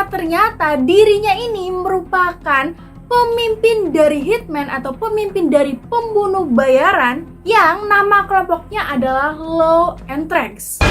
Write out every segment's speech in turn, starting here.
karena ternyata dirinya ini merupakan pemimpin dari hitman atau pemimpin dari pembunuh bayaran yang nama kelompoknya adalah Law and Tracks.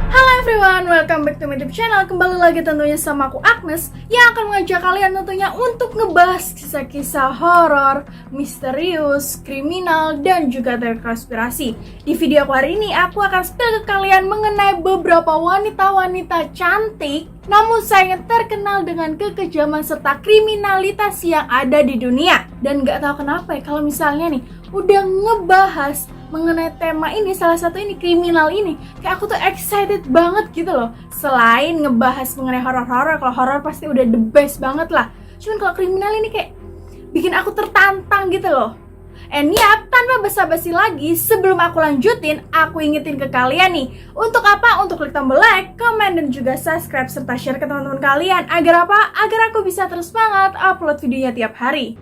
Halo everyone, welcome back to my YouTube channel. Kembali lagi tentunya sama aku Agnes yang akan mengajak kalian tentunya untuk ngebahas kisah-kisah horor, misterius, kriminal, dan juga teori konspirasi. Di video aku hari ini, aku akan spill ke kalian mengenai beberapa wanita-wanita cantik namun sayangnya terkenal dengan kekejaman serta kriminalitas yang ada di dunia. Dan gak tahu kenapa ya, kalau misalnya nih udah ngebahas mengenai tema ini, salah satu ini kriminal ini, kayak aku tuh excited banget gitu loh. Selain ngebahas mengenai horor-horor, kalau horor pasti udah the best banget lah. Cuman kalau kriminal ini kayak bikin aku tertantang gitu loh. And yap, tanpa basa-basi lagi, sebelum aku lanjutin, aku ingetin ke kalian nih, untuk apa? Untuk klik tombol like, comment, dan juga subscribe serta share ke teman-teman kalian. Agar apa? Agar aku bisa terus semangat upload videonya tiap hari.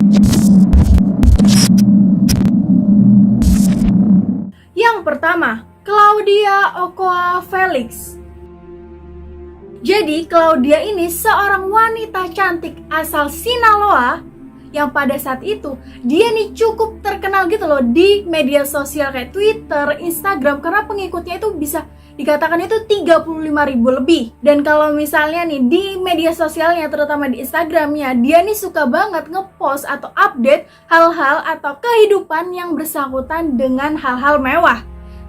Yang pertama, Claudia Okoa Felix. Jadi, Claudia ini seorang wanita cantik asal Sinaloa yang pada saat itu dia nih cukup terkenal gitu loh di media sosial kayak Twitter, Instagram, karena pengikutnya itu bisa dikatakan itu 35.000 lebih. Dan kalau misalnya nih di media sosialnya, terutama di Instagramnya, dia nih suka banget ngepost atau update hal-hal atau kehidupan yang bersangkutan dengan hal-hal mewah.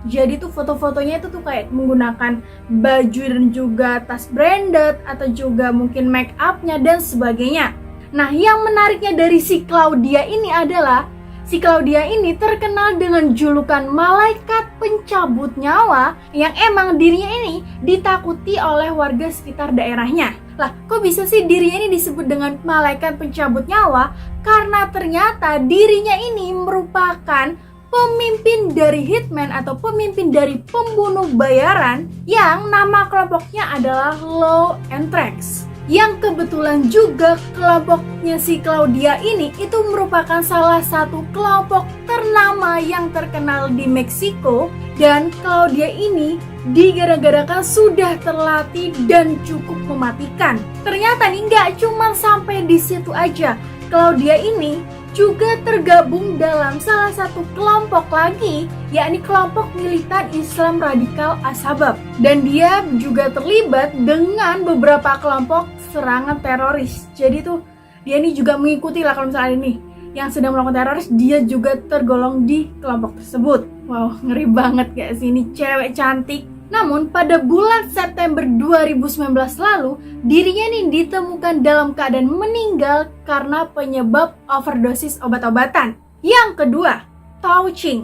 Jadi tuh foto-fotonya itu tuh kayak menggunakan baju dan juga tas branded atau juga mungkin make up-nya dan sebagainya. Nah, yang menariknya dari si Claudia ini adalah si Claudia ini terkenal dengan julukan malaikat pencabut nyawa yang emang dirinya ini ditakuti oleh warga sekitar daerahnya. Lah, kok bisa sih dirinya ini disebut dengan malaikat pencabut nyawa? Karena ternyata dirinya ini merupakan pemimpin dari hitman atau pemimpin dari pembunuh bayaran yang nama kelompoknya adalah Law and Tracks. Yang kebetulan juga kelompoknya si Claudia ini itu merupakan salah satu kelompok ternama yang terkenal di Meksiko. Dan Claudia ini digara-garakan sudah terlatih dan cukup mematikan. Ternyata nih nggak cuma sampai di situ aja, Claudia ini juga tergabung dalam salah satu kelompok lagi, yakni kelompok militan Islam radikal Ashabab. Dan dia juga terlibat dengan beberapa kelompok serangan teroris. Jadi tuh dia ini juga mengikuti lah, kalau misalnya ini yang sedang melakukan teroris, dia juga tergolong di kelompok tersebut. Wow, ngeri banget gak sih ini cewek cantik. Namun pada bulan September 2019 lalu, dirinya nih ditemukan dalam keadaan meninggal karena penyebab overdosis obat-obatan. Yang kedua, Tao Ching.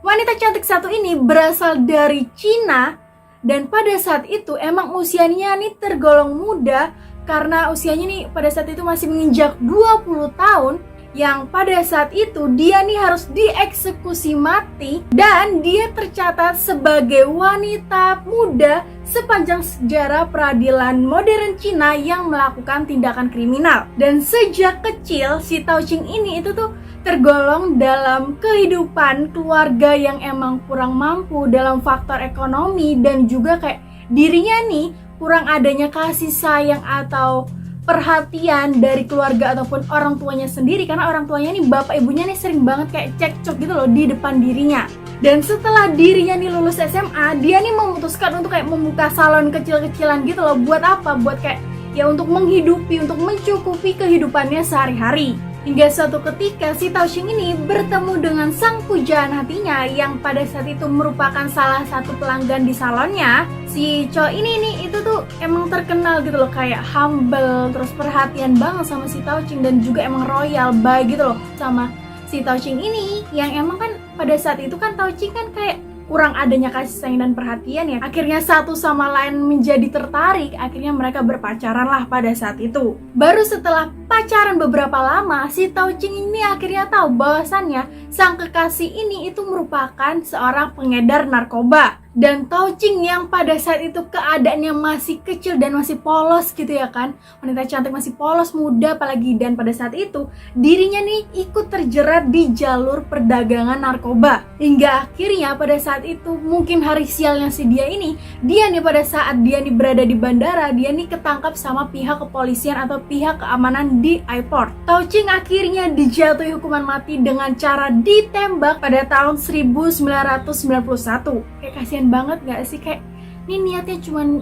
Wanita cantik satu ini berasal dari Cina dan pada saat itu emang usianya nih tergolong muda karena usianya nih pada saat itu masih menginjak 20 tahun. Yang pada saat itu dia nih harus dieksekusi mati dan dia tercatat sebagai wanita muda sepanjang sejarah peradilan modern Cina yang melakukan tindakan kriminal. Dan sejak kecil si Tao Ching ini itu tuh tergolong dalam kehidupan keluarga yang emang kurang mampu dalam faktor ekonomi dan juga kayak dirinya nih kurang adanya kasih sayang atau perhatian dari keluarga ataupun orang tuanya sendiri, karena orang tuanya nih bapak ibunya nih sering banget kayak cekcok gitu loh di depan dirinya. Dan setelah dirinya nih lulus SMA, dia nih memutuskan untuk kayak membuka salon kecil-kecilan gitu loh. Buat apa? Buat kayak ya untuk menghidupi, untuk mencukupi kehidupannya sehari-hari. Hingga suatu ketika si Tao Ching ini bertemu dengan sang pujaan hatinya yang pada saat itu merupakan salah satu pelanggan di salonnya. Si cowok ini nih itu tuh emang terkenal gitu loh, kayak humble, terus perhatian banget sama si Tao Ching dan juga emang royal baik gitu loh sama si Tao Ching ini. Yang emang kan pada saat itu kan Tao Ching kan kayak kurang adanya kasih sayang dan perhatian ya. Akhirnya satu sama lain menjadi tertarik, akhirnya mereka berpacaran lah pada saat itu. Baru setelah pacaran beberapa lama, si Tao Ching ini akhirnya tahu bahwasannya sang kekasih ini itu merupakan seorang pengedar narkoba. Dan Tauching yang pada saat itu keadaannya masih kecil dan masih polos gitu ya kan. Wanita cantik masih polos, muda apalagi. Dan pada saat itu dirinya nih ikut terjerat di jalur perdagangan narkoba. Hingga akhirnya pada saat itu mungkin hari sialnya si dia nih pada saat dia nih berada di bandara, dia nih ketangkap sama pihak kepolisian atau pihak keamanan di airport. Tauching akhirnya dijatuhi hukuman mati dengan cara ditembak pada tahun 1991. Kayak kasihan banget gak sih, kayak ini niatnya cuman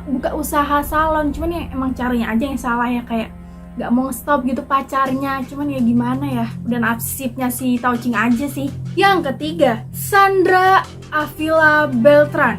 buka usaha salon, cuman ya emang caranya aja yang salah ya, kayak gak mau stop gitu pacarnya, cuman ya gimana ya, udah nasibnya si Tauching aja sih. Yang ketiga, Sandra Avila Beltran.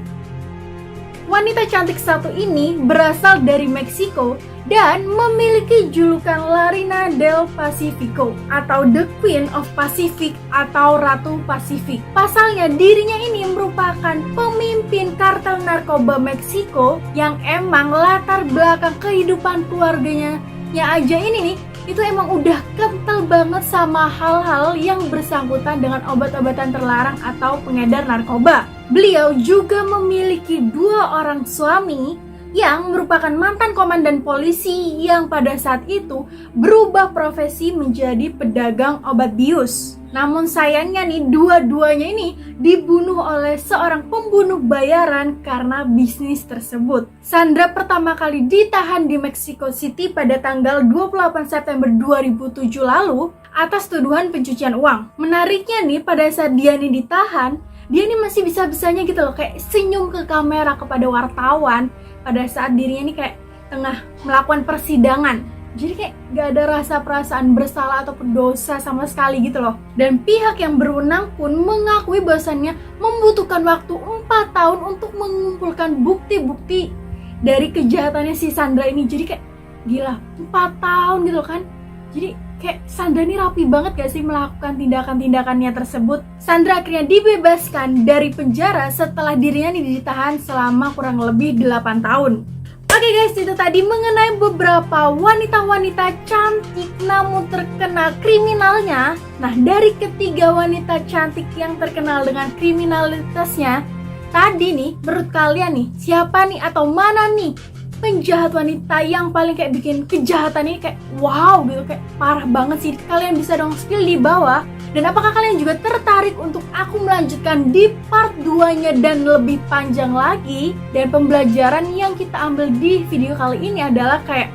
Wanita cantik satu ini berasal dari Meksiko dan memiliki julukan Larina del Pacifico atau The Queen of Pacific atau Ratu Pasifik. Pasalnya dirinya ini merupakan pemimpin kartel narkoba Meksiko yang emang latar belakang kehidupan keluarganya aja ini nih itu emang udah kental banget sama hal-hal yang bersangkutan dengan obat-obatan terlarang atau pengedar narkoba. Beliau juga memiliki 2 orang suami yang merupakan mantan komandan polisi yang pada saat itu berubah profesi menjadi pedagang obat bius. Namun sayangnya nih dua-duanya ini dibunuh oleh seorang pembunuh bayaran karena bisnis tersebut. Sandra pertama kali ditahan di Mexico City pada tanggal 28 September 2007 lalu atas tuduhan pencucian uang. Menariknya nih pada saat dia nih ditahan, dia nih masih bisa-bisanya gitu loh kayak senyum ke kamera kepada wartawan pada saat dirinya nih kayak tengah melakukan persidangan. Jadi kayak gak ada rasa perasaan bersalah atau berdosa sama sekali gitu loh. Dan pihak yang berwenang pun mengakui bahwasannya membutuhkan waktu 4 tahun untuk mengumpulkan bukti-bukti dari kejahatannya si Sandra ini. Jadi kayak gila, 4 tahun gitu kan. Jadi kayak Sandra ini rapi banget gak sih melakukan tindakan-tindakannya tersebut. Sandra akhirnya dibebaskan dari penjara setelah dirinya ditahan selama kurang lebih 8 tahun. Oke guys, itu tadi mengenai beberapa wanita-wanita cantik namun terkenal kriminalnya. Nah, dari ketiga wanita cantik yang terkenal dengan kriminalitasnya tadi nih, menurut kalian nih, siapa nih atau mana nih penjahat wanita yang paling kayak bikin kejahatan ini kayak wow gitu, kayak parah banget sih. Kalian bisa dong spill di bawah. Dan apakah kalian juga tertarik untuk aku melanjutkan di part 2-nya dan lebih panjang lagi? Dan pembelajaran yang kita ambil di video kali ini adalah kayak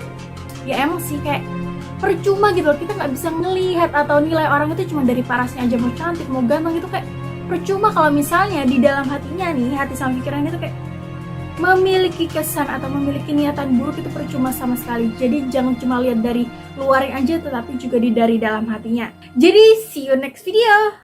ya emang sih kayak percuma gitu loh, kita nggak bisa ngelihat atau nilai orang itu cuma dari parasnya aja, mau cantik mau ganteng gitu, kayak percuma kalau misalnya di dalam hatinya nih, hati sama pikirannya itu kayak memiliki kesan atau memiliki niatan buruk, itu percuma sama sekali. Jadi jangan cuma lihat dari luarnya aja, tetapi juga dari dalam hatinya. Jadi see you next video.